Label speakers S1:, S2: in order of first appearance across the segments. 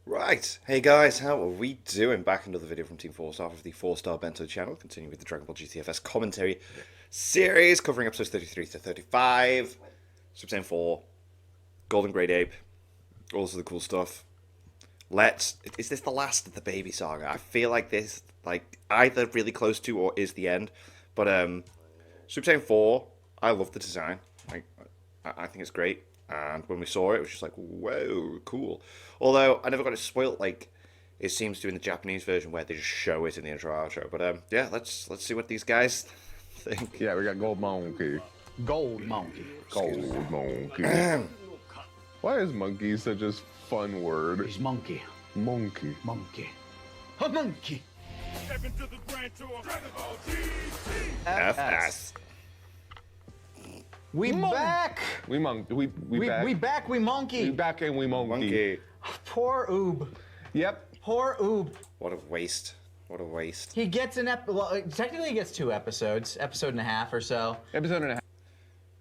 S1: Right, hey guys, how are we doing? Back another video from Team 4 Star of the 4-Star Bento channel, continuing with the Dragon Ball GTFS commentary series, covering episodes 33 to 35, Super Saiyan 4, Golden Great Ape, all of the cool stuff. Is this the last of the baby saga? I feel like this, either really close to or is the end, but Super Saiyan 4, I love the design, I think it's great. And when we saw it, it was just like, whoa, cool. Although, I never got it spoilt like it seems to in the Japanese version where they just show it in the intro outro. But, yeah, let's see what these guys think.
S2: Yeah, we got Gold Monkey.
S3: Gold Monkey.
S2: Gold Monkey. Why is monkey such a fun word?
S3: He's monkey.
S2: Monkey.
S3: Monkey. A monkey.
S4: Step into the Grand Tour of Dragon Ball GT.
S1: FS.
S3: We back.
S2: We monkey. We back.
S3: We back. We monkey.
S2: We back and we monkey.
S1: Monkey.
S3: Poor Oob.
S2: Yep.
S3: Poor Oob.
S1: What a waste. What a waste.
S3: He gets well, technically he gets 2 episodes, episode and a half or so.
S2: Episode and a half.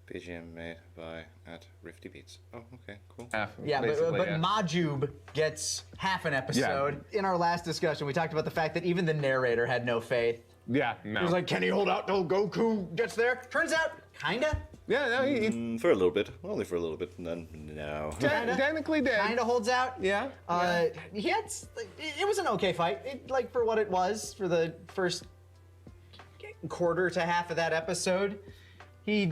S1: BGM made by at Rifty Beats. Oh, okay, cool.
S3: Yeah, but
S2: yeah.
S3: Majub gets half an episode. Yeah. In our last discussion, we talked about the fact that even the narrator had no faith.
S2: Yeah, no.
S3: He was like, can he hold out till Goku gets there? Turns out, kinda.
S2: Yeah, no, he
S1: For a little bit. Only for a little bit, and then no.
S2: technically did.
S3: Kinda holds out.
S2: Yeah.
S3: He had, it was an okay fight. For what it was for the first quarter to half of that episode. He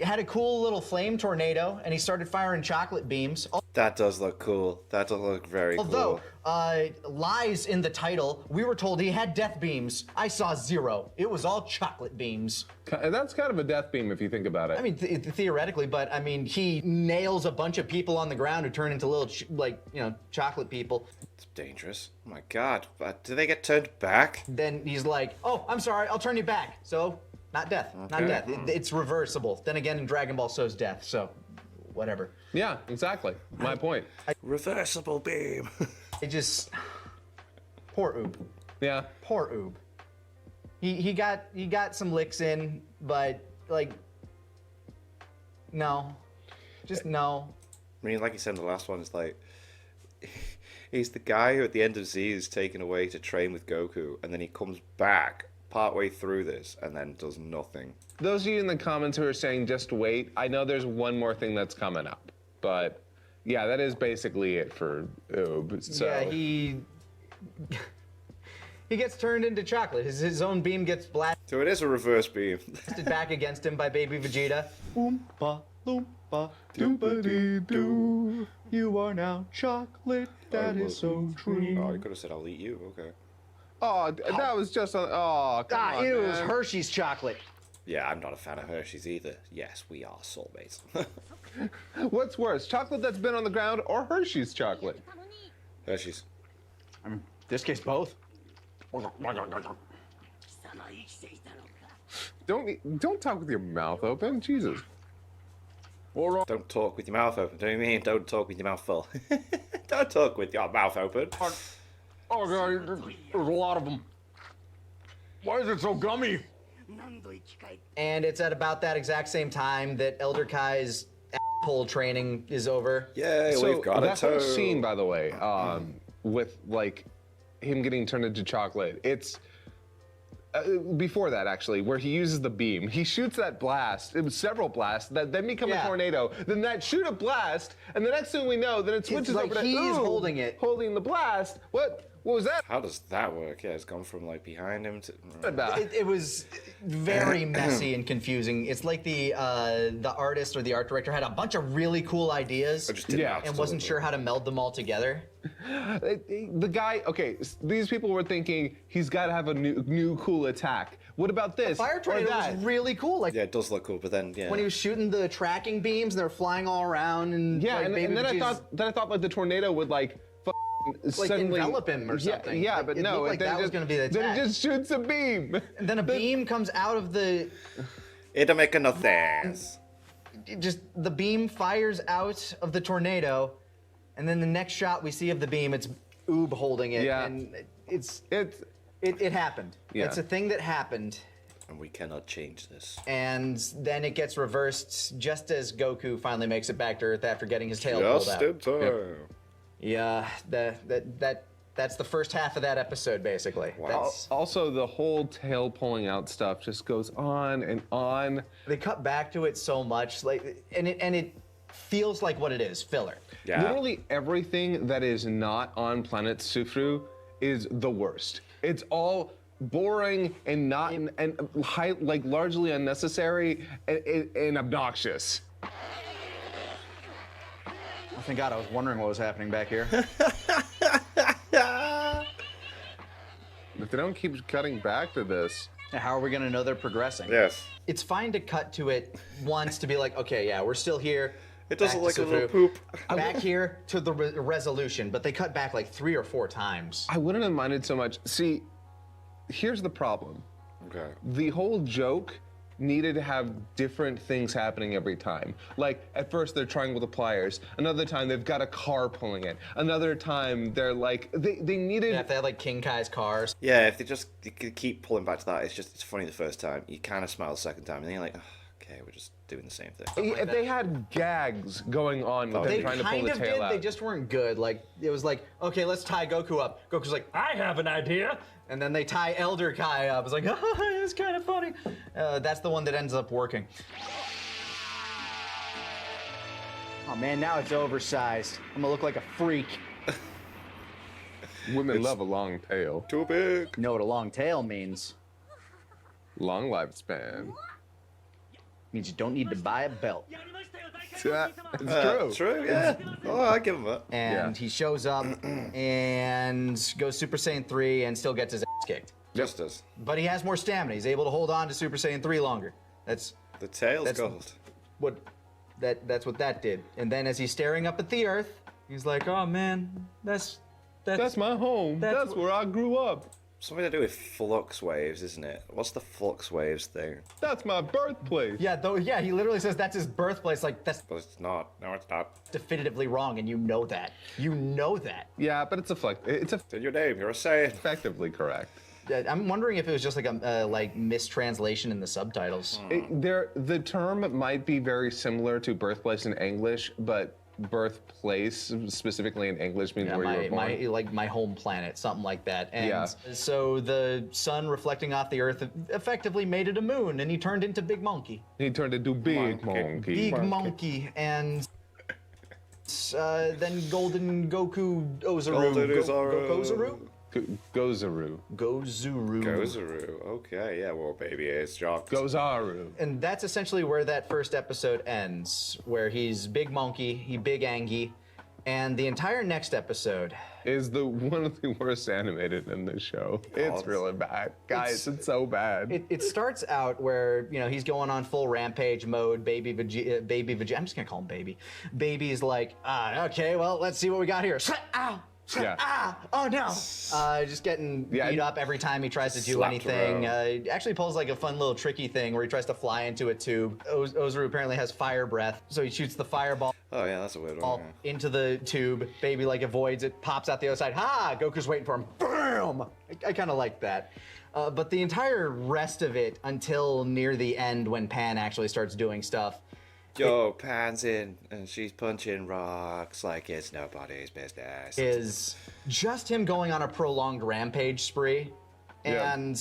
S3: had a cool little flame tornado, and he started firing chocolate beams.
S1: That does look cool. That does look very
S3: Although,
S1: cool.
S3: lies in the title, we were told he had death beams. I saw 0. It was all chocolate beams.
S2: That's kind of a death beam if you think about it.
S3: I mean, theoretically, but I mean, he nails a bunch of people on the ground who turn into little, chocolate people.
S1: It's dangerous. Oh my god. But do they get turned back?
S3: Then he's like, oh, I'm sorry, I'll turn you back. So, not death, not death. It's reversible. Then again, in Dragon Ball, so's death, so whatever.
S2: Yeah, exactly. My point.
S1: Reversible beam.
S3: It just, poor Oob.
S2: Yeah.
S3: Poor Oob. He got some licks in, but no, just no.
S1: I mean, like you said in the last one, it's like he's the guy who at the end of Z is taken away to train with Goku, and then he comes back partway through this and then does nothing.
S2: Those of you in the comments who are saying just wait, I know there's one more thing that's coming up, but yeah, that is basically it for Oob. So.
S3: Yeah, he gets turned into chocolate. His own beam gets blasted
S1: So it is a reverse beam.
S3: back against him by Baby Vegeta. Oompa loompa doompa-dee-doo. You are now chocolate. That is so true.
S1: Oh, you could have said I'll eat you. Okay.
S2: Oh, that was just on. Oh, come on,
S3: It was
S2: man.
S3: Hershey's chocolate.
S1: Yeah, I'm not a fan of Hershey's either. Yes, we are soulmates.
S2: What's worse, chocolate that's been on the ground or Hershey's chocolate?
S1: Hershey's.
S3: I mean, this case both.
S2: Don't talk with your mouth open, Jesus.
S1: Don't talk with your mouth open. Do you mean don't talk with your mouth full? Don't talk with your mouth open.
S3: Oh god, there's a lot of them. Why is it so gummy? And it's at about that exact same time that Elder Kai's pull training is over.
S1: Yay,
S2: So
S1: we've got a
S2: that whole
S1: toe.
S2: scene, by the way, with him getting turned into chocolate, it's before that actually, where he uses the beam. He shoots that blast. It was several blasts that then become a tornado. Then that shoot a blast, and the next thing we know, then it switches
S3: like
S2: over to
S3: he's
S2: Oob
S3: holding it.
S2: holding the blast. What was that?
S1: How does that work? Yeah, it's gone from behind him to.
S3: It was very messy and confusing. It's like the artist or the art director had a bunch of really cool ideas
S1: I just didn't match
S3: and
S1: to
S3: wasn't
S1: it.
S3: sure how to meld them all together.
S2: The guy, okay, these people were thinking he's got to have a new cool attack. What about this?
S3: Fire
S2: or
S3: tornado
S2: that?
S3: was really cool. Like
S1: Yeah, it does look cool, but then yeah.
S3: when he was shooting the tracking beams, and they were flying all around, and
S2: Yeah,
S3: like,
S2: and
S3: Baby
S2: then I
S3: Vegeta's-
S2: thought like the tornado would suddenly
S3: envelop him or something.
S2: Yeah, but
S3: It
S2: no,
S3: looked like that was gonna be the
S2: Then
S3: attack.
S2: it just shoots a beam.
S3: and then a beam comes out of the.
S1: It'll make no sense.
S3: Just the beam fires out of the tornado, and then the next shot we see of the beam, it's Oob holding it,
S2: Yeah.
S3: and it happened.
S2: Yeah.
S3: It's a thing that happened.
S1: And we cannot change this.
S3: And then it gets reversed just as Goku finally makes it back to Earth after getting his tail pulled
S1: Just
S3: out.
S1: in time.
S3: Yeah, that's the first half of that episode, basically.
S1: Wow.
S3: That's-
S2: Also, the whole tail pulling out stuff just goes on and on.
S3: They cut back to it so much, like, and it feels like what it is, filler.
S1: Yeah.
S2: Literally everything that is not on planet Sufru is the worst. It's all boring and not like largely unnecessary and obnoxious.
S3: Oh, thank God, I was wondering what was happening back here.
S2: If they don't keep cutting back to this,
S3: How are we gonna know they're progressing?
S1: Yes.
S3: It's fine to cut to it once to be like, okay, yeah, we're still here.
S1: It doesn't
S3: Back to
S1: like a little
S3: Sufru.
S1: poop.
S3: Back here to the resolution, but they cut back like 3 or 4 times.
S2: I wouldn't have minded so much. See, here's the problem.
S1: Okay.
S2: The whole joke needed to have different things happening every time. Like, at first they're trying with the pliers. Another time they've got a car pulling it. Another time they're like, they needed...
S3: Yeah, if they had like King Kai's cars.
S1: Yeah, if they could keep pulling back to that, it's funny the first time. You kind of smile the second time, and then you're like, oh, okay, we're just doing the same thing.
S2: If they had gags going on with them
S3: They
S2: trying to pull
S3: kind
S2: the
S3: of
S2: tail
S3: did,
S2: out.
S3: they just weren't good. Like, it was like, okay, let's tie Goku up. Goku's like, I have an idea. And then they tie Elder Kai up. It's like, it's kind of funny. That's the one that ends up working. Oh man, now it's oversized. I'm gonna look like a freak.
S2: Women love a long tail.
S1: Too big.
S3: You know what a long tail means?
S2: Long lifespan.
S3: Means you don't need to buy a belt.
S2: It's true.
S1: True, yeah. Oh, I give him that.
S3: And he shows up and goes Super Saiyan 3 and still gets his ass kicked.
S1: Just as.
S3: But he has more stamina. He's able to hold on to Super Saiyan 3 longer. That's
S1: The tail's
S3: That's-
S1: gold.
S3: what that's what that did. And then as he's staring up at the Earth, he's like, "Oh man, that's
S2: my home.
S3: That's
S2: That's where I grew up.
S1: Something to do with flux waves, isn't it? What's the flux waves thing?
S2: That's my birthplace.
S3: yeah, though yeah, he literally says that's his birthplace. Like that's
S1: But it's not. No, it's not.
S3: definitively wrong, and you know that. You know that.
S2: Yeah, but it's
S1: In your name, you're a Saiyan.
S2: effectively correct.
S3: I'm wondering if it was just like a like mistranslation in the subtitles.
S2: The term might be very similar to birthplace in English, but birthplace specifically in English means
S3: Yeah,
S2: where you were born.
S3: like my home planet, something like that. And
S2: Yeah.
S3: so the sun reflecting off the Earth effectively made it a moon, and he turned into Big Monkey.
S2: He turned into Big Monkey.
S3: Big Monkey, and then Golden Goku Oozaru.
S1: Golden Oozaru.
S3: Oozaru?
S2: Gozaru.
S3: Gozuru.
S1: Gozaru. Okay, yeah, well, baby is shocked.
S2: Gozaru.
S3: And that's essentially where that first episode ends, where he's Big Monkey, he Big Angie, and the entire next episode.
S2: Is one of the worst animated in this show. It's really bad. Guys, it's so bad.
S3: It starts out where, you know, he's going on full rampage mode. Baby Vegeta. I'm just gonna call him Baby. Baby's like, okay, well, let's see what we got here. Ow!
S2: Yeah.
S3: Oh no! Just getting beat up every time he tries to do
S1: Slapped
S3: anything.
S1: around.
S3: He actually pulls like a fun little tricky thing where he tries to fly into a tube. Oozaru apparently has fire breath, so he shoots the fireball
S1: Oh, yeah, that's a weird one. yeah.
S3: into the tube. Baby like avoids it, pops out the other side. Ha! Goku's waiting for him. Boom! I kind of like that. But the entire rest of it until near the end when Pan actually starts doing stuff.
S1: Yo, Pan's in, and she's punching rocks like it's nobody's business.
S3: Is just him going on a prolonged rampage spree,
S2: Yeah.
S3: and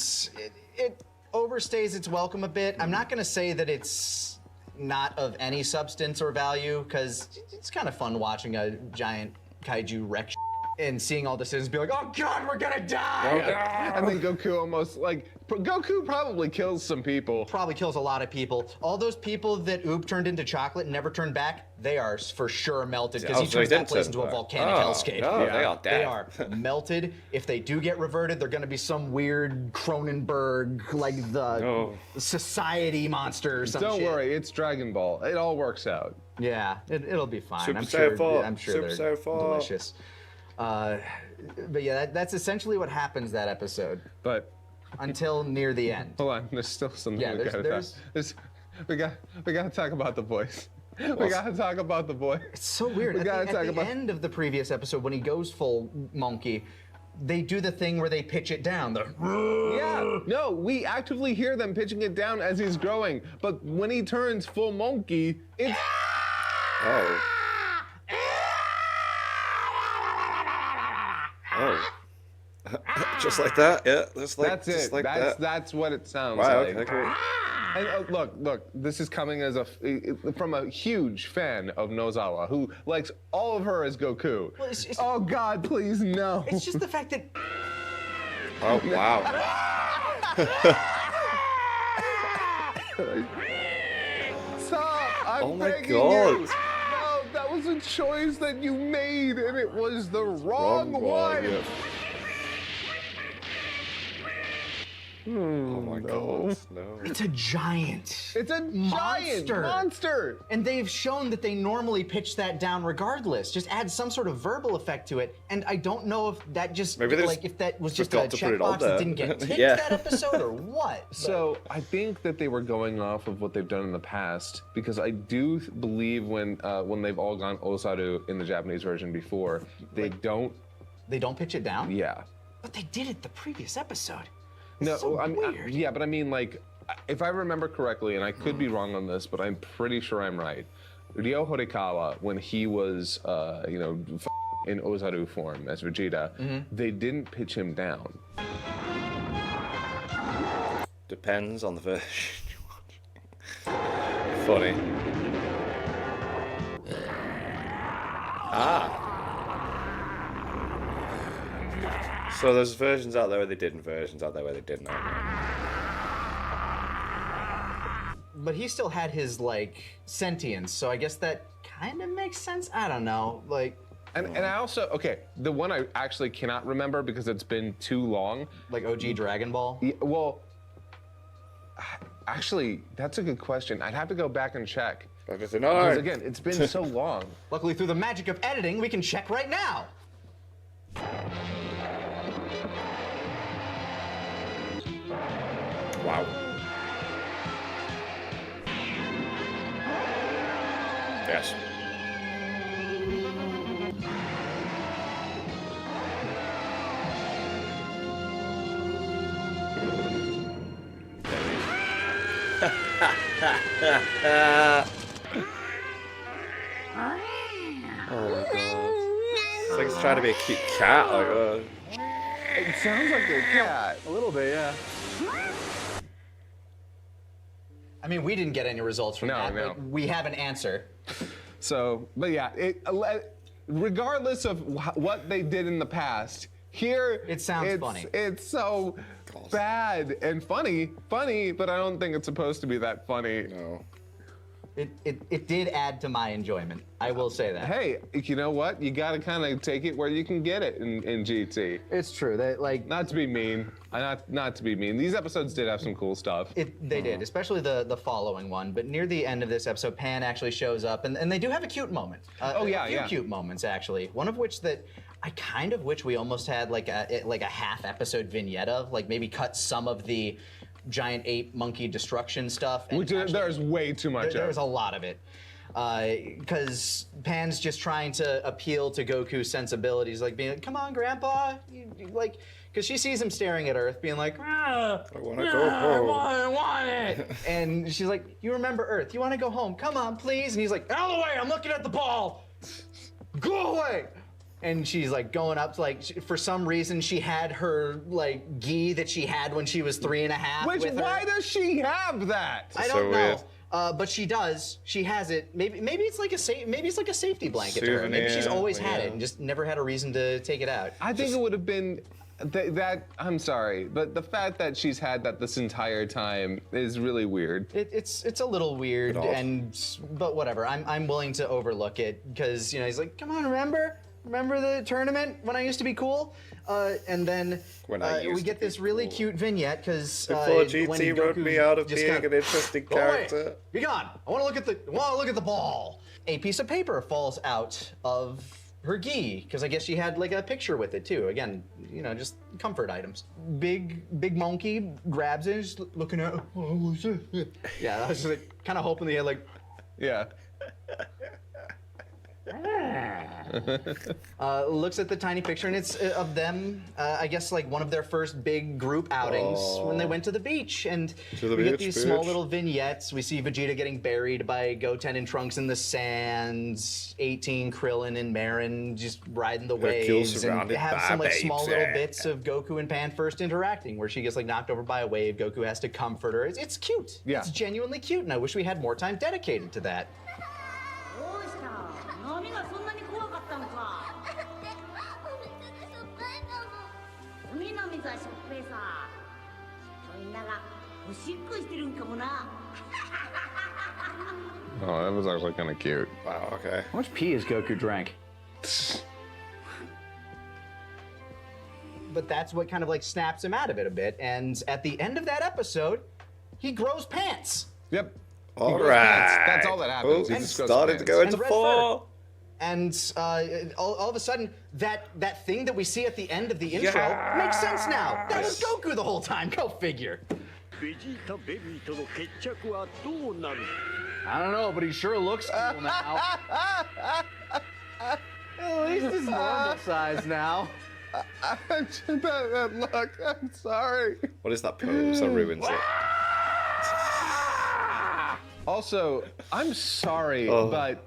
S3: it overstays its welcome a bit. I'm not going to say that it's not of any substance or value, because it's kind of fun watching a giant kaiju wreck and seeing all the citizens be like, oh god, we're gonna die!
S2: I think Goku Goku probably kills some people.
S3: Probably kills a lot of people. All those people that Oop turned into chocolate and never turned back, they are for sure melted, because
S1: Oh,
S3: he
S1: so he
S3: turns that
S1: didn't
S3: place
S1: turn
S3: into a
S1: back.
S3: volcanic
S1: Oh,
S3: hellscape.
S1: no, they are dead.
S3: They are melted. If they do get reverted, they're gonna be some weird Cronenberg, like the
S1: No.
S3: society monster or some
S2: Don't
S3: shit.
S2: worry, it's Dragon Ball. It all works out.
S3: Yeah, it'll be fine.
S1: Super
S3: I'm
S1: Saiyan
S3: sure.
S1: 4.
S3: I'm sure
S1: Super
S3: they're
S1: Saiyan 4.
S3: delicious. But yeah, that's essentially what happens that episode
S2: But
S3: until near the end.
S2: hold on, there's still something
S3: Yeah,
S2: we gotta
S3: there's-
S2: talk. We gotta talk about the voice. We gotta talk about the voice.
S3: It's so weird.
S2: We
S3: At
S2: gotta
S3: the,
S2: talk
S3: at the
S2: about-
S3: end of the previous episode, when he goes full monkey, they do the thing where they pitch it down.
S2: Yeah, no, we actively hear them pitching it down as he's growing. But when he turns full monkey, it's
S1: Oh. Oh. Just like that, yeah.
S2: That's
S1: just
S2: it.
S1: like that.
S2: That's what it sounds
S1: Wow,
S2: like.
S1: okay, cool.
S2: And, look, this is coming as from a huge fan of Nozawa, who likes all of her as Goku.
S3: Well, it's
S2: oh God, please no.
S3: It's just the fact that
S1: Oh, wow.
S2: Stop! I'm
S1: Oh my
S2: begging
S1: God.
S2: you. No, that was a choice that you made, and it was the wrong one.
S1: yeah. Oh my God, no.
S3: it's a giant.
S2: It's a giant monster.
S3: And they've shown that they normally pitch that down regardless. Just add some sort of verbal effect to it. And I don't know if that just
S1: Maybe they
S3: like if that was just a
S1: forgot to put it on
S3: checkbox that
S1: there.
S3: didn't get ticked
S1: Yeah.
S3: that episode or what.
S2: So I think that they were going off of what they've done in the past, because I do believe when they've all gone Oozaru in the Japanese version before, they don't.
S3: They don't pitch it down?
S2: Yeah.
S3: But they did it the previous episode.
S2: No,
S3: It's so
S2: I mean,
S3: weird.
S2: yeah, but I mean, like, if I remember correctly, and I could be wrong on this, but I'm pretty sure I'm right. Ryo Horikawa, when he was, in Oozaru form as Vegeta, they didn't pitch him down.
S1: Depends on the version you're watching. Funny. Ah. So there's versions out there where they did and versions out there where they didn't.
S3: But he still had his like sentience, so I guess that kind of makes sense. I don't know, like
S2: And I also, okay, the one I actually cannot remember because it's been too long.
S3: OG Dragon Ball.
S2: Yeah, well, actually, that's a good question. I'd have to go back and check. Because again, it's been so long.
S3: Luckily, through the magic of editing, we can check right now.
S1: Wow. Yes. Oh my God. It's like it's trying to be a cute cat. Like,
S2: It sounds like a cat.
S3: A little bit, yeah. I mean, we didn't get any results from that,
S2: No.
S3: but we have an answer.
S2: So, but yeah, regardless of what they did in the past, here
S3: It sounds
S2: it's,
S3: funny.
S2: It's so bad and funny, but I don't think it's supposed to be that funny.
S1: no.
S3: It did add to my enjoyment. I will say that.
S2: Hey, you know what? You gotta kind of take it where you can get it in GT.
S3: It's true that like
S2: Not to be mean. Not to be mean. These episodes did have some cool stuff.
S3: they did, especially the following one. But near the end of this episode, Pan actually shows up, and they do have a cute moment.
S2: yeah,
S3: a few
S2: yeah.
S3: cute moments actually. One of which that I kind of wish we almost had like a half episode vignette of, like maybe cut some of the giant ape monkey destruction stuff. And
S2: Which
S3: actually-
S2: there's way too much
S3: There
S2: of.
S3: was a lot of it. Because Pan's just trying to appeal to Goku's sensibilities, like being like, come on, Grandpa. Like, because she sees him staring at Earth, being like,
S1: I want to go home.
S3: I want it. And she's like, you remember Earth. You want to go home. Come on, please. And he's like, out of the way. I'm looking at the ball. Go away. And she's like going up to like, for some reason, she had her like gi that she had when she was 3.5.
S2: Which,
S3: with her.
S2: why does she have that?
S3: I
S1: So
S3: don't know.
S1: weird.
S3: But she does. She has it. Maybe it's like a safety blanket to her. Maybe she's
S1: Souvenir,
S3: always had
S1: yeah.
S3: it and just never had a reason to take it out.
S2: I think it would have been that. I'm sorry, but the fact that she's had that this entire time is really weird.
S3: It's a little weird,
S1: Bit odd.
S3: but whatever. I'm willing to overlook it because he's like, come on, remember the tournament when I used to be cool? And then
S1: When I used
S3: we
S1: to
S3: get
S1: be
S3: this really
S1: cool.
S3: cute vignette because
S1: Before GT wrote me out of being an interesting
S3: Go away.
S1: character.
S3: Be gone. I want to look at the ball. A piece of paper falls out of her gi because I guess she had like a picture with it too. Again, just comfort items. Big monkey grabs it, just looking at. Oh, what's it? Yeah, I was just like, kind of hoping they had like.
S2: Yeah.
S3: Looks at the tiny picture, and it's of them, I guess, like one of their first big group outings when they went to the beach. And
S1: To the
S3: we get
S1: beach,
S3: these small
S1: bitch.
S3: little vignettes. We see Vegeta getting buried by Goten and Trunks in the sands, 18 Krillin and Marin just riding the waves, and
S1: surrounded
S3: have
S1: by
S3: some like small little
S1: babes.
S3: bits of Goku and Pan first interacting, where she gets like knocked over by a wave. Goku has to comfort her. It's cute.
S2: Yeah.
S3: It's genuinely cute, and I wish we had more time dedicated to that.
S5: どうした？波がそんなに怖かったのか？海の水はしょっぱいさ。きっとみんながおしっこしてるんかもな。
S2: Oh, that was actually kind of cute.
S1: Wow, okay.
S3: How much pee has Goku drank? But that's what kind of like snaps him out of it a bit. And at the end of that episode, he grows pants.
S2: Yep.
S1: All
S2: grows
S1: right.
S2: pants. That's all that happens.
S1: Oh,
S2: He
S1: he
S2: just grows
S1: started to
S2: pants.
S1: go into
S3: And red
S1: four.
S3: And all of a sudden, that thing that we see at the end of the intro makes sense now. That was Goku the whole time. Go figure.
S6: ベジータベビーとの決着はどうなる
S3: I don't know, but he sure looks cool now. At least he's normal size now.
S2: that look, I'm sorry.
S1: What is that pose that ruins it?
S2: Also, I'm sorry, but,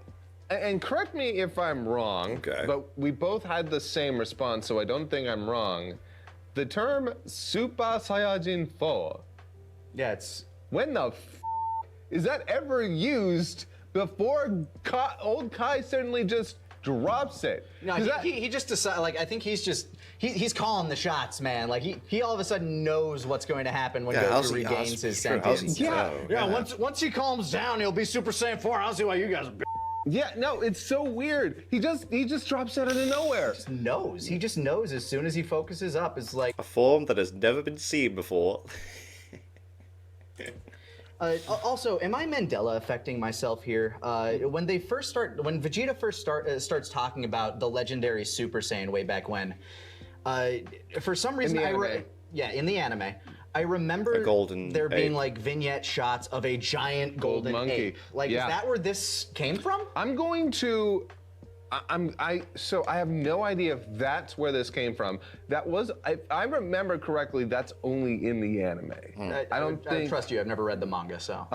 S2: and correct me if I'm wrong,
S1: Okay.
S2: but we both had the same response, so I don't think I'm wrong. The term Super Saiyajin 4,
S3: Yeah, it's
S2: when the is that ever used before old Kai suddenly just drops it?
S3: no.
S2: 'Cause that-
S3: He just decided. Like I think he's calling the shots, man. Like he all of a sudden knows what's going to happen when
S1: how's
S3: Goku
S1: he-
S3: regains his
S1: true, how's
S3: sentience.
S1: he know?
S3: Yeah. Once he calms down, he'll be Super Saiyan 4. I don't see why you guys are.
S2: yeah, no, it's so weird. He just drops it out of nowhere.
S3: Knows. He just knows as soon as he focuses up. It's like.
S1: A form that has never been seen before.
S3: Also, am I Mandela affecting myself here? When Vegeta first starts talking about the legendary Super Saiyan way back when, for some reason
S2: the anime.
S3: in the anime, I remember
S1: A golden
S3: there being
S1: ape.
S3: like vignette shots of a giant golden
S2: monkey.
S3: ape. Like,
S2: Yeah.
S3: is that where this came from?
S2: I'm going to. So I have no idea if that's where this came from. That was, I remember correctly, that's only in the anime. I don't
S3: I
S2: think.
S3: trust you. I've never read the manga, so.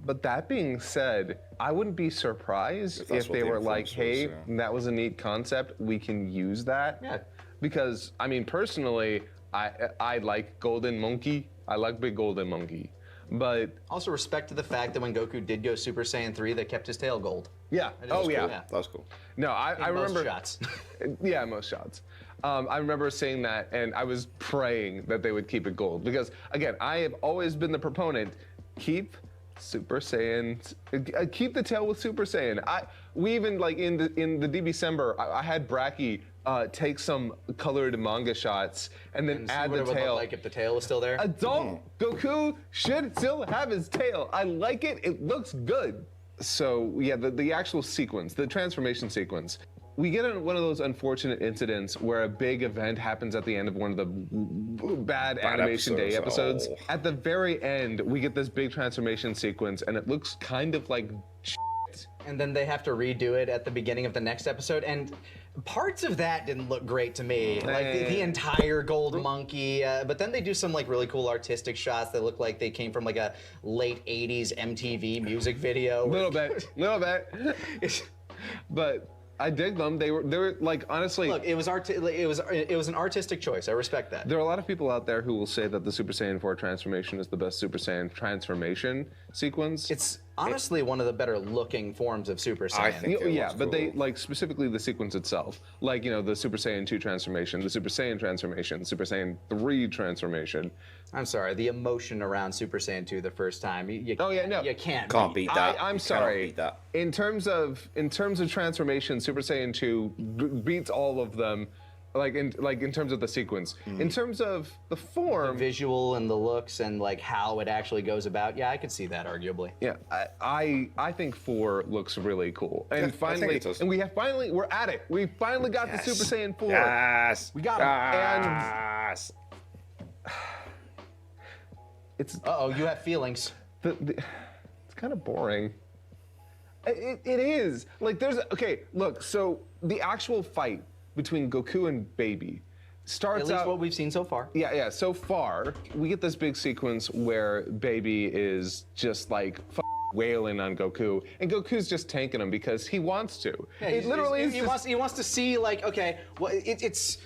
S2: But that being said, I wouldn't be surprised
S1: If that's
S2: if
S1: what
S2: they
S1: the
S2: were like,
S1: influence
S2: "Hey,
S1: was,
S2: that was a neat concept. We can use that."
S3: Yeah.
S2: Because I mean, personally, I like Golden Monkey. I like Big Golden Monkey. But
S3: Also, respect to the fact that when Goku did go Super Saiyan 3, they kept his tail gold.
S2: yeah.
S3: That
S2: Oh
S3: was
S2: yeah.
S3: cool.
S1: That was cool.
S2: No, I
S3: In most
S2: remember.
S3: shots.
S2: Yeah, most shots. I remember saying that, and I was praying that they would keep it gold because, again, I have always been the proponent. Keep Super Saiyan. Keep the tail with Super Saiyan. We even like in the DBcember, I had Bracky take some colored manga shots and then
S3: And see
S2: add
S3: what
S2: the
S3: it would look
S2: tail.
S3: like if the tail was still there.
S2: Adult Goku should still have his tail. I like it. It looks good. So yeah, the actual sequence, the transformation sequence. We get one of those unfortunate incidents where a big event happens at the end of one of the bad Animation Day episodes.
S1: Oh.
S2: At the very end, we get this big transformation sequence, and it looks kind of like
S3: And then they have to redo it at the beginning of the next episode. And parts of that didn't look great to me. Like the entire gold monkey. But then they do some like really cool artistic shots that look like they came from like a late 80s MTV music video.
S2: little bit. But I dig them. They were like, honestly.
S3: Look, it was an artistic choice. I respect that.
S2: There are a lot of people out there who will say that the Super Saiyan 4 transformation is the best Super Saiyan transformation sequence.
S3: It's honestly one of the better looking forms of Super Saiyan.
S1: I think it
S2: Yeah,
S1: looks
S2: but they
S1: cool.
S2: like specifically the sequence itself, like the Super Saiyan 2 transformation, the Super Saiyan transformation, the Super Saiyan 3 transformation.
S3: I'm sorry, the emotion around Super Saiyan 2 the first time.
S2: Oh yeah, no,
S3: You can't
S1: Can't beat that.
S2: I'm
S1: You
S2: sorry.
S1: cannot beat that.
S2: In terms of transformation, Super Saiyan 2 beats all of them. Like in terms of the sequence. In terms of the form,
S3: visual and the looks and like how it actually goes about. Yeah, I could see that arguably.
S2: yeah, I think 4 looks really cool. And
S1: I think
S2: finally,
S1: it does.
S2: and we're at it. We finally got the Super Saiyan 4.
S1: Yes.
S3: We got him.
S1: Yes.
S2: It's
S3: Uh-oh, you have feelings.
S2: it's kind of boring. It is. Like, okay, look, so the actual fight between Goku and Baby starts
S3: At least
S2: out...
S3: what we've seen so far.
S2: Yeah, so far, we get this big sequence where Baby is just like wailing on Goku, and Goku's just tanking him because he wants to.
S3: Yeah,
S2: It literally is
S3: he
S2: just...
S3: wants to see, like, okay, well, it's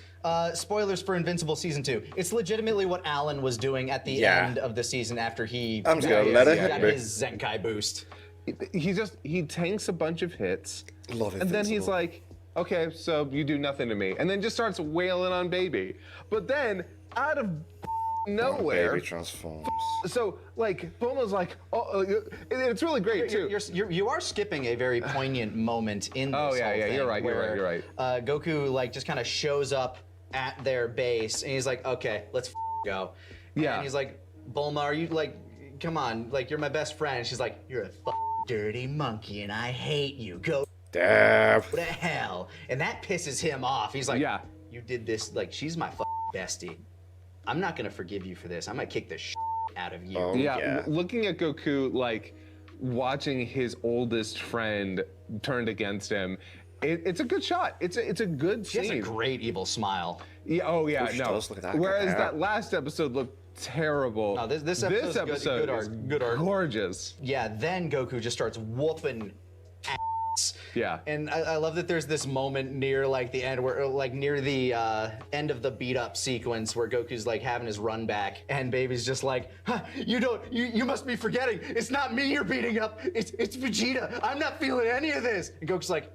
S3: spoilers for Invincible Season 2. It's legitimately what Alan was doing at the end of the season after he
S1: I'm just gonna let it
S3: got
S1: hit me.
S3: his Zenkai boost.
S2: He tanks a bunch of hits,
S1: Love
S2: and then he's
S1: Invincible.
S2: like, okay, so you do nothing to me, and then just starts wailing on Baby. But then, out of nowhere,
S1: Baby transforms.
S2: so like Bulma's like, it's really great too.
S3: You are skipping a very poignant moment in this
S2: Oh, yeah,
S3: whole
S2: yeah,
S3: thing
S2: you're right,
S3: where,
S2: you're right.
S3: Goku like just kind of shows up at their base and he's like, okay, let's go.
S2: Yeah.
S3: And he's like, Bulma, are you like, come on, like you're my best friend. She's like, you're a dirty monkey and I hate you. Go
S1: Damn.
S3: to hell. And that pisses him off. He's like,
S2: Yeah.
S3: you did this, like she's my bestie. I'm not gonna forgive you for this. I'm gonna kick the out of you.
S1: Oh, yeah.
S2: Looking at Goku, like watching his oldest friend turned against him, it's a good shot. It's a good
S3: She
S2: scene.
S3: has a great evil smile.
S2: Yeah. Oh yeah.
S1: Oh, she
S2: no.
S1: does, look at that.
S2: Whereas
S1: Yeah.
S2: that last episode looked terrible.
S3: No, this episode's good-
S2: episode
S3: good art,
S2: is
S3: good art.
S2: gorgeous.
S3: Yeah, then Goku just starts whooping ass.
S2: Yeah.
S3: And I love that there's this moment near like the end where like near the end of the beat up sequence where Goku's like having his run back and Baby's just like, huh, you must be forgetting. It's not me you're beating up. It's Vegeta. I'm not feeling any of this. And Goku's like,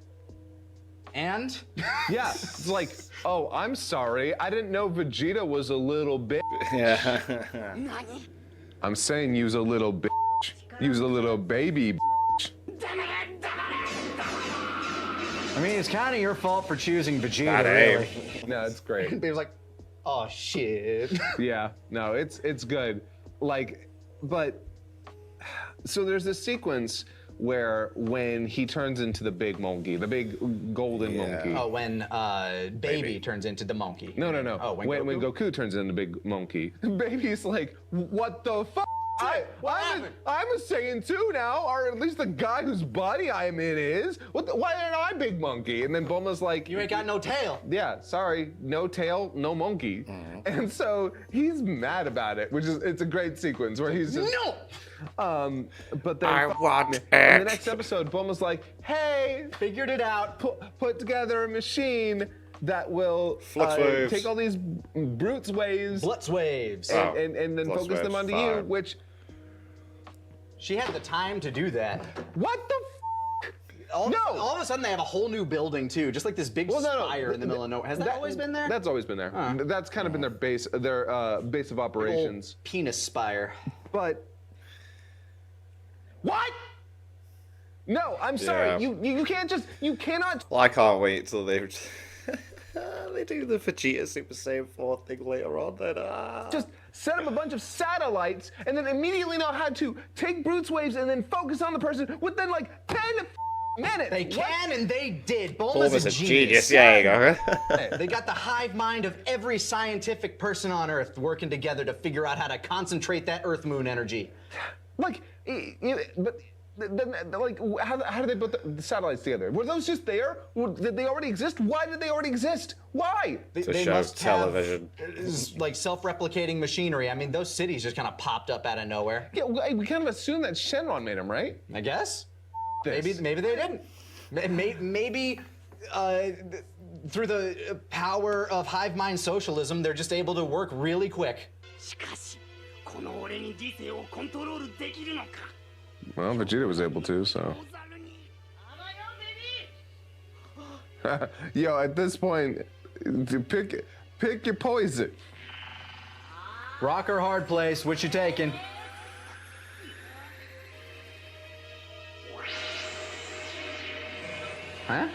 S3: and?
S2: Yeah. It's like, oh, I'm sorry. I didn't know Vegeta was a little bitch.
S1: Yeah.
S2: I'm saying use a little bitch. Use a little baby bitch.
S3: I mean, it's kind of your fault for choosing Vegeta,
S1: Bad
S3: really.
S1: aim.
S2: No, it's great.
S3: Baby's like, oh shit.
S2: Yeah, no, it's good. Like, but so there's this sequence where when he turns into the big monkey, the big golden monkey.
S3: Oh, when Baby turns into the monkey.
S2: No.
S3: Oh,
S2: when
S3: Goku?
S2: Goku turns into big monkey, Baby's like, what the fuck?
S3: What happened?
S2: I'm a Saiyan 2 now, or at least the guy whose body I'm in is. Why aren't I big monkey? And then Bulma's like,
S3: You ain't got no tail.
S2: yeah, sorry, no tail, no monkey.
S3: Mm-hmm.
S2: And so he's mad about it, it's a great sequence where he's just
S3: No!
S2: but then
S1: I want
S2: in the
S1: it.
S2: next episode, Bulma's like, hey,
S3: Figured it out.
S2: put together a machine that will
S1: Flux waves.
S2: take all these brutes waves
S3: Blitz waves.
S1: Oh.
S2: and then
S1: Flux
S2: focus them
S1: waves,
S2: onto you,
S1: fine.
S2: which,
S3: She had the time to do that.
S2: what the
S3: All
S2: No.
S3: of a sudden they have a whole new building too, just like this big spire in the middle of nowhere. Has that always been there?
S2: That's always been there. That's kind of been their base of operations.
S3: Old penis spire.
S2: But what? No, I'm sorry.
S1: Yeah.
S2: You can't just cannot.
S1: Well, I can't wait till they they do the Vegeta Super Saiyan 4 thing later on. Then
S2: Just set up a bunch of satellites and then immediately know how to take Brute's waves and then focus on the person within like 10 minutes.
S3: They
S2: What?
S3: can and they did. Bulma's
S1: Bulma's
S3: a
S1: a
S3: genius.
S1: genius. Yeah, you go.
S3: They got the hive mind of every scientific person on Earth working together to figure out how to concentrate that Earth Moon energy.
S2: Like, but then, like, how did they put the satellites together? Were those just there? Did they already exist? Why did they already exist? Why?
S1: To show television.
S3: Have, like self-replicating machinery. I mean, those cities just kind of popped up out of nowhere.
S2: Yeah, we kind of assume that Shenron made them, right?
S3: I guess.
S2: This.
S3: Maybe they didn't. Maybe through the power of hive mind socialism, they're just able to work really quick.
S4: しかしこの俺に理性をコントロールできるのか
S2: Well, Vegeta was able to, so.
S4: 小猿にあのよベビー
S2: Yo, at this point, pick your poison.
S3: Rock or hard place, what you taking? Huh?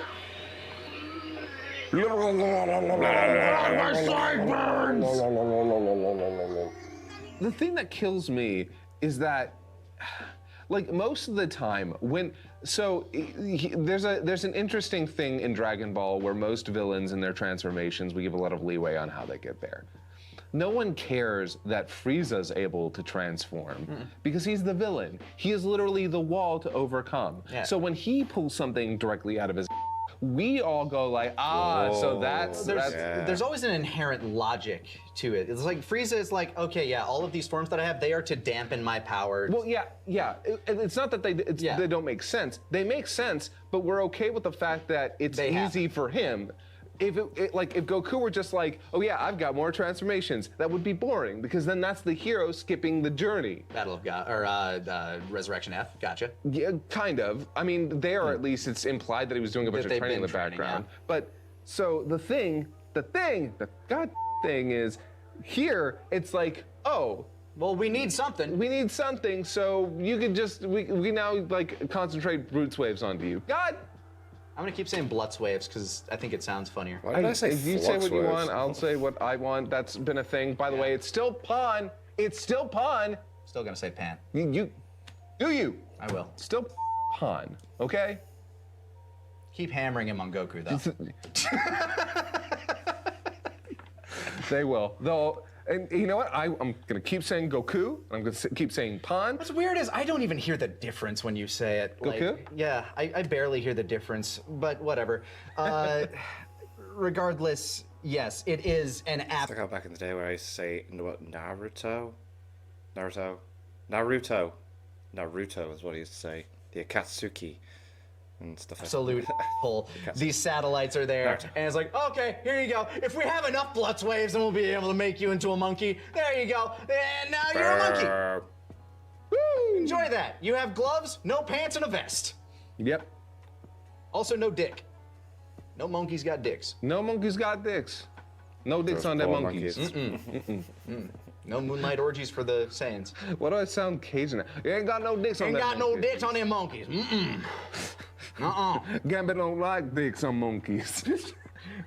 S2: The thing that kills me is that, like, most of the time there's an interesting thing in Dragon Ball where most villains in their transformations, we give a lot of leeway on how they get there. no one cares that Frieza's able to transform because he's the villain. He is literally the wall to overcome.
S3: Yeah.
S2: So when he pulls something directly out of his, we all go like, ah, so
S3: There's always an inherent logic to it. It's like Frieza is like, okay, yeah, all of these forms that I have, they are to dampen my power.
S2: Well, yeah. It's not that they don't make sense. They make sense, but we're okay with the fact that it's easy for him. If if Goku were just like, oh yeah, I've got more transformations, that would be boring because then that's the hero skipping the journey.
S3: Battle of God or Resurrection F. Gotcha.
S2: Yeah, kind of. I mean, there at least it's implied that he was doing a bunch of training in the background.
S3: Yeah.
S2: But so the god thing is, here it's like, oh,
S3: well, we need something.
S2: we need something, so you could just we now like concentrate Brutes waves onto you. God.
S3: I'm gonna keep saying Blutz waves because I think it sounds funnier.
S1: Why did I say
S2: If you say what you
S1: waves?
S2: want, I'll say what I want. That's been a thing. By the way, it's still pawn. It's still pawn.
S3: Still gonna say Pan.
S2: You
S3: I will.
S2: still pawn, okay?
S3: Keep hammering him on Goku though.
S2: They will. Though, and you know what? I'm gonna keep saying Goku. And I'm gonna keep saying pawn.
S3: What's weird is I don't even hear the difference when you say it.
S2: Goku?
S3: Like, yeah, I barely hear the difference, but whatever. Regardless, yes, it is an app.
S1: Like how back in the day where I used to say Naruto is what I used to say. The Akatsuki and stuff.
S3: Absolute pull. These satellites are there,
S1: Naruto.
S3: and it's like, okay, here you go. If we have enough Blutz waves, then we'll be able to make you into a monkey. There you go. And now you're a monkey. Woo! Enjoy that. You have gloves, no pants, and a vest.
S2: Yep.
S3: Also, no dick. No monkeys got dicks.
S2: No monkeys got dicks. No dicks on them
S1: Poor
S2: monkeys.
S3: No moonlight orgies for the Saiyans.
S2: Why do I sound Cajun? You ain't got no dicks on
S3: Ain't
S2: them
S3: got no
S2: monkeys.
S3: dicks on them monkeys.
S2: Gambit don't like dicks on monkeys.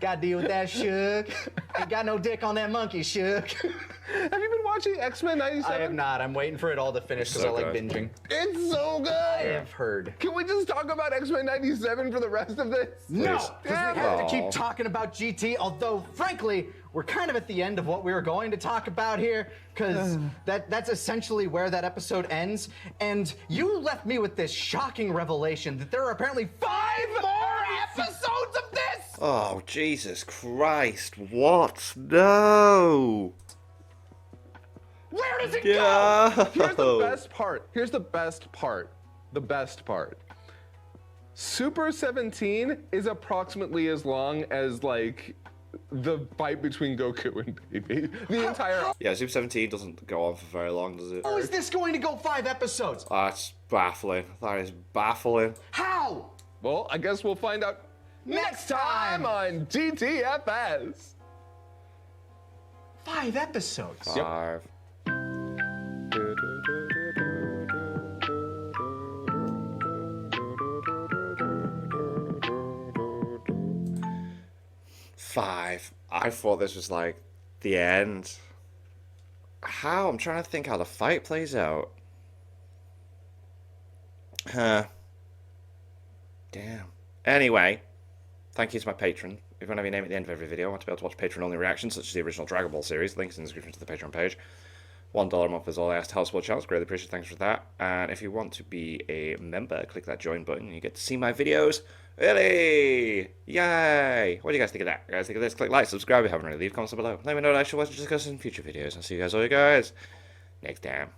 S3: Gotta deal with that, Shook. Ain't got no dick on that monkey, Shook.
S2: Have you been watching X-Men 97?
S3: I have not. I'm waiting for it all to finish because
S1: So
S3: I like
S1: good.
S3: binging.
S2: It's so good.
S3: I have heard.
S2: Can we just talk about X-Men 97 for the rest of this?
S3: No,
S1: Please.
S3: because we have to keep talking about GT, although, frankly, we're kind of at the end of what we were going to talk about here, because that's essentially where that episode ends, and you left me with this shocking revelation that there are apparently 5 more episodes of this!
S1: Oh, Jesus Christ. What? No.
S3: Where does it
S1: Yeah.
S3: go?
S2: Here's the best part. Here's the best part. The best part. Super 17 is approximately as long as, like, the fight between Goku and Baby. The entire...
S1: Yeah, Super 17 doesn't go on for very long, does it?
S3: How is this going to go 5 episodes?
S1: That's baffling. That is baffling.
S3: How?
S2: Well, I guess we'll find out next time on GTFS.
S3: 5 episodes.
S2: Yep.
S1: 5. Five. I thought this was like the end. How? I'm trying to think how the fight plays out. Huh. Damn. Anyway, thank you to my patron. If you want to have your name at the end of every video, I want to be able to watch patron-only reactions, such as the original Dragon Ball series. Links in the description to the Patreon page. $1 a month is all I ask to help support channels. Greatly appreciate it. Thanks for that. And if you want to be a member, click that join button and you get to see my videos early. Yay! What do you guys think of that? You guys think of this? Click like, subscribe if you haven't already. Leave comments below. Let me know what I should watch and discuss in future videos. I'll see you guys next time.